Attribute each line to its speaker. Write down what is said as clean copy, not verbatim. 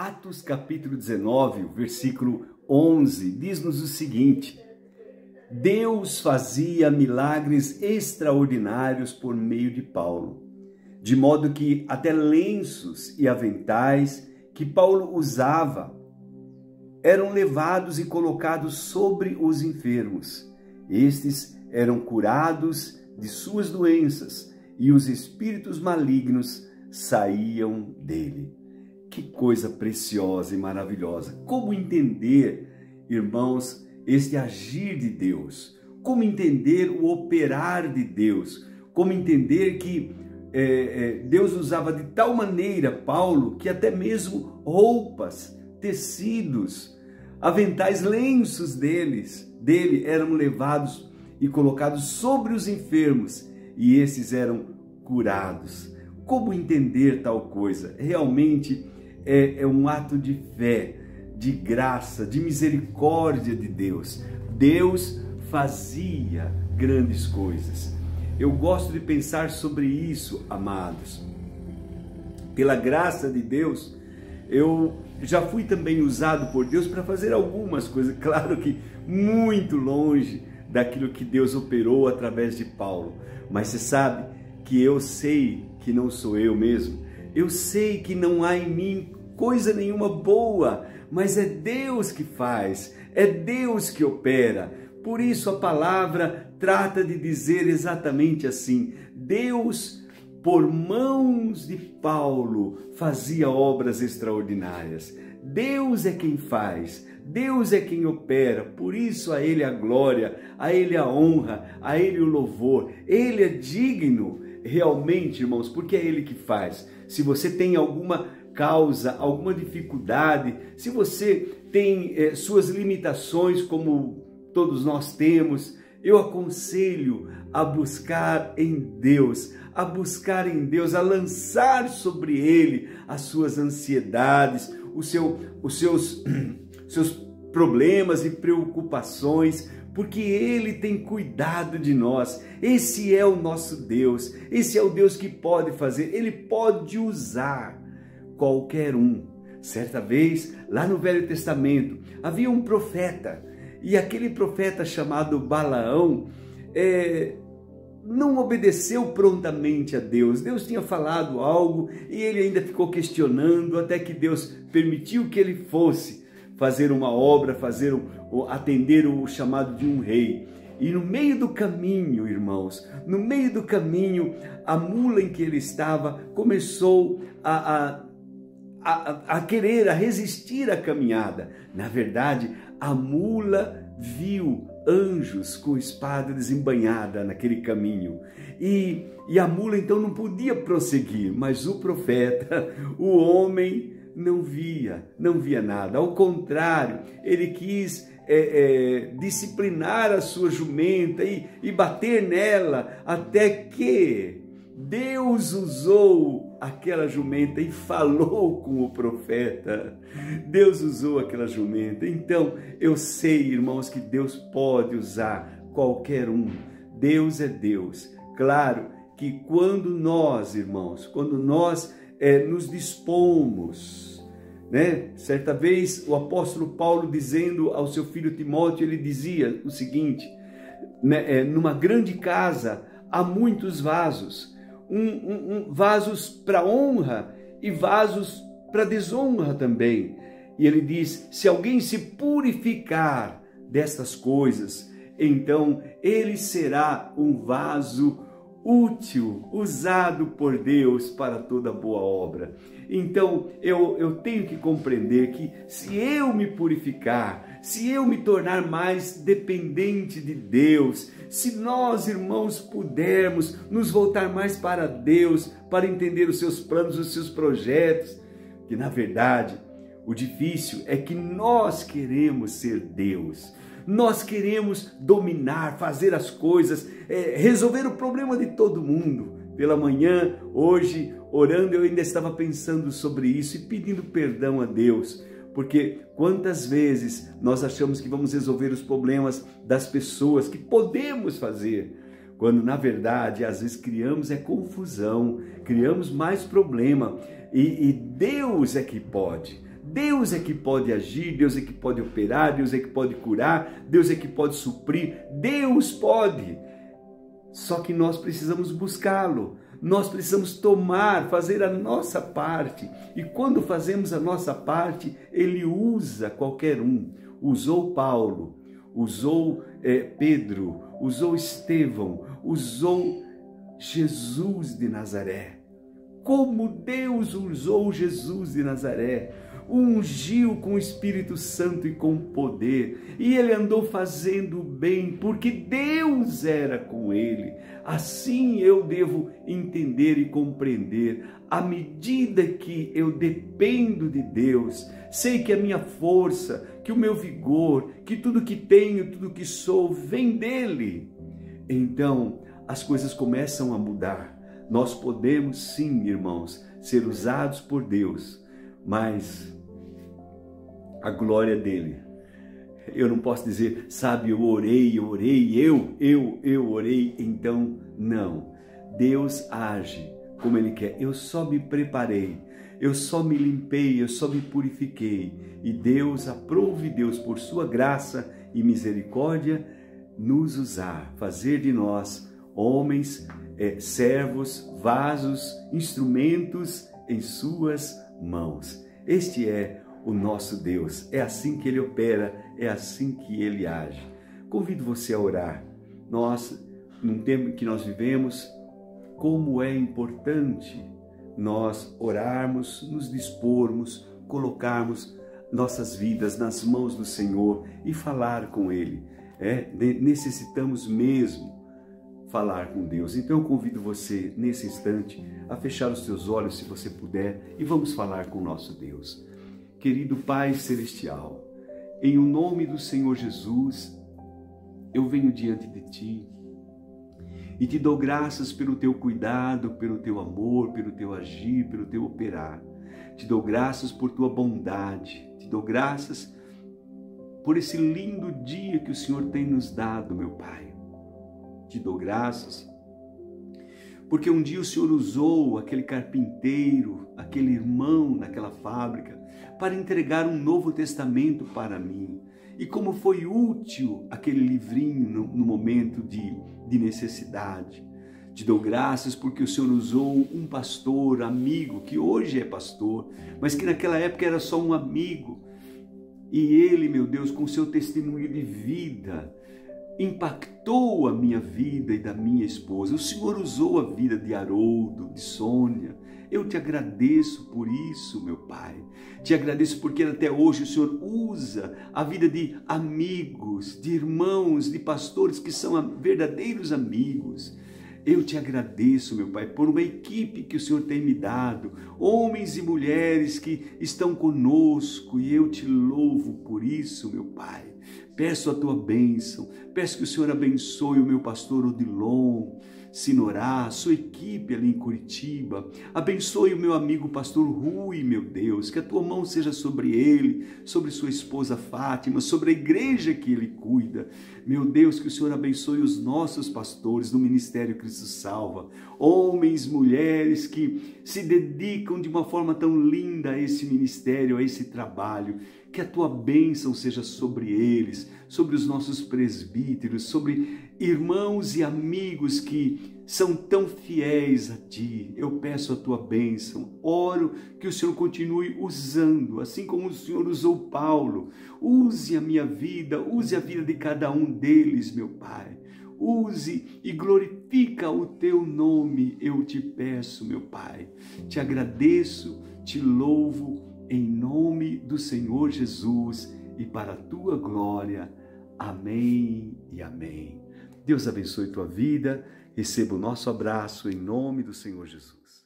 Speaker 1: Atos capítulo 19, versículo 11, diz-nos o seguinte: Deus fazia milagres extraordinários por meio de Paulo, de modo que até lenços e aventais que Paulo usava eram levados e colocados sobre os enfermos. Estes eram curados de suas doenças e os espíritos malignos saíam dele. Que coisa preciosa e maravilhosa! Como entender, irmãos, este agir de Deus? Como entender o operar de Deus? Como entender que Deus usava de tal maneira Paulo que até mesmo roupas, tecidos, aventais, lenços dele eram levados e colocados sobre os enfermos e esses eram curados. Como entender tal coisa? Realmente é um ato de fé, de graça, de misericórdia de Deus. Deus fazia grandes coisas. Eu gosto de pensar sobre isso, amados. Pela graça de Deus, eu já fui também usado por Deus para fazer algumas coisas, claro que muito longe daquilo que Deus operou através de Paulo. Mas você sabe que eu sei que não sou eu mesmo, eu sei que não há em mim coisa nenhuma boa, mas é Deus que faz, é Deus que opera. Por isso a palavra trata de dizer exatamente assim: Deus, por mãos de Paulo, fazia obras extraordinárias. Deus é quem faz, Deus é quem opera, por isso a Ele a glória, a Ele a honra, a Ele o louvor. Ele é digno realmente, irmãos, porque é Ele que faz. Se você tem alguma causa, alguma dificuldade, se você tem suas limitações, como todos nós temos, eu aconselho a buscar em Deus, a lançar sobre Ele as suas ansiedades, os seus problemas e preocupações, porque Ele tem cuidado de nós. Esse é o nosso Deus, esse é o Deus que pode fazer, Ele pode usar qualquer um. Certa vez, lá no Velho Testamento, havia um profeta, e aquele profeta chamado Balaão não obedeceu prontamente a Deus. Deus tinha falado algo e ele ainda ficou questionando, até que Deus permitiu que ele fosse fazer uma obra, atender o chamado de um rei. E no meio do caminho, irmãos, no meio do caminho, a mula em que ele estava começou a resistir à caminhada. Na verdade, a mula viu anjos com espada desembainhada naquele caminho. E a mula então não podia prosseguir, mas o profeta, o homem, não via nada. Ao contrário, ele quis disciplinar a sua jumenta e bater nela, até que Deus usou aquela jumenta e falou com o profeta. Deus usou aquela jumenta. Então, eu sei, irmãos, que Deus pode usar qualquer um. Deus é Deus. Claro que quando nós, irmãos, nos dispomos, né? Certa vez, o apóstolo Paulo, dizendo ao seu filho Timóteo, ele dizia o seguinte, né? Numa grande casa há muitos vasos, vasos para honra e vasos para desonra também. E ele diz: se alguém se purificar destas coisas, então ele será um vaso útil, usado por Deus para toda boa obra. Então eu tenho que compreender que se eu me purificar, se eu me tornar mais dependente de Deus, se nós, irmãos, pudermos nos voltar mais para Deus, para entender os seus planos, os seus projetos, que na verdade o difícil é que nós queremos ser Deus. Nós queremos dominar, fazer as coisas, resolver o problema de todo mundo. Pela manhã, hoje, orando, eu ainda estava pensando sobre isso e pedindo perdão a Deus. Porque quantas vezes nós achamos que vamos resolver os problemas das pessoas, que podemos fazer, quando na verdade às vezes criamos confusão, criamos mais problema. E Deus é que pode. Deus é que pode agir, Deus é que pode operar, Deus é que pode curar, Deus é que pode suprir, Deus pode. Só que nós precisamos buscá-lo, nós precisamos fazer a nossa parte. E quando fazemos a nossa parte, Ele usa qualquer um. Usou Paulo, usou Pedro, usou Estevão, usou Jesus de Nazaré. Como Deus usou Jesus de Nazaré, o ungiu com o Espírito Santo e com poder, e ele andou fazendo bem, porque Deus era com ele. Assim eu devo entender e compreender. À medida que eu dependo de Deus, sei que a minha força, que o meu vigor, que tudo que tenho, tudo que sou, vem dele. Então, as coisas começam a mudar. Nós podemos sim, irmãos, ser usados por Deus, mas a glória dele. Eu não posso dizer, sabe, eu orei, eu orei, então não. Deus age como Ele quer. Eu só me preparei, eu só me limpei, eu só me purifiquei. E Deus, aprove Deus por sua graça e misericórdia, nos usar, fazer de nós homens, servos, vasos, instrumentos em suas mãos. Este é o nosso Deus, é assim que Ele opera, é assim que Ele age. Convido você a orar. Nós, num tempo que nós vivemos, como é importante nós orarmos, nos dispormos, colocarmos nossas vidas nas mãos do Senhor e falar com Ele. Necessitamos mesmo falar com Deus. Então eu convido você, nesse instante, a fechar os seus olhos, se você puder, e vamos falar com o nosso Deus. Querido Pai Celestial, em o nome do Senhor Jesus, eu venho diante de Ti e Te dou graças pelo Teu cuidado, pelo Teu amor, pelo Teu agir, pelo Teu operar. Te dou graças por Tua bondade, Te dou graças por esse lindo dia que o Senhor tem nos dado, meu Pai. Te dou graças porque um dia o Senhor usou aquele carpinteiro, aquele irmão naquela fábrica, para entregar um Novo Testamento para mim. E como foi útil aquele livrinho no momento de necessidade. Te dou graças porque o Senhor usou um pastor, amigo, que hoje é pastor, mas que naquela época era só um amigo. E ele, meu Deus, com seu testemunho de vida, impactou a minha vida e da minha esposa. O Senhor usou a vida de Haroldo, de Sônia. Eu te agradeço por isso, meu Pai. Te agradeço porque até hoje o Senhor usa a vida de amigos, de irmãos, de pastores que são verdadeiros amigos. Eu te agradeço, meu Pai, por uma equipe que o Senhor tem me dado, homens e mulheres que estão conosco, e eu te louvo por isso, meu Pai. Peço a tua bênção, peço que o Senhor abençoe o meu pastor Odilon, Sinorá, sua equipe ali em Curitiba. Abençoe o meu amigo pastor Rui, meu Deus, que a tua mão seja sobre ele, sobre sua esposa Fátima, sobre a igreja que ele cuida. Meu Deus, que o Senhor abençoe os nossos pastores do Ministério Cristo Salva, homens, mulheres que se dedicam de uma forma tão linda a esse ministério, a esse trabalho. Que a tua bênção seja sobre eles, sobre os nossos presbíteros, sobre irmãos e amigos que são tão fiéis a ti. Eu peço a tua bênção, oro que o Senhor continue usando, assim como o Senhor usou Paulo. Use a minha vida, use a vida de cada um deles, meu Pai. Use e glorifica o teu nome, eu te peço, meu Pai. Te agradeço, te louvo, em nome do Senhor Jesus e para a tua glória. Amém e amém. Deus abençoe tua vida. Receba o nosso abraço em nome do Senhor Jesus.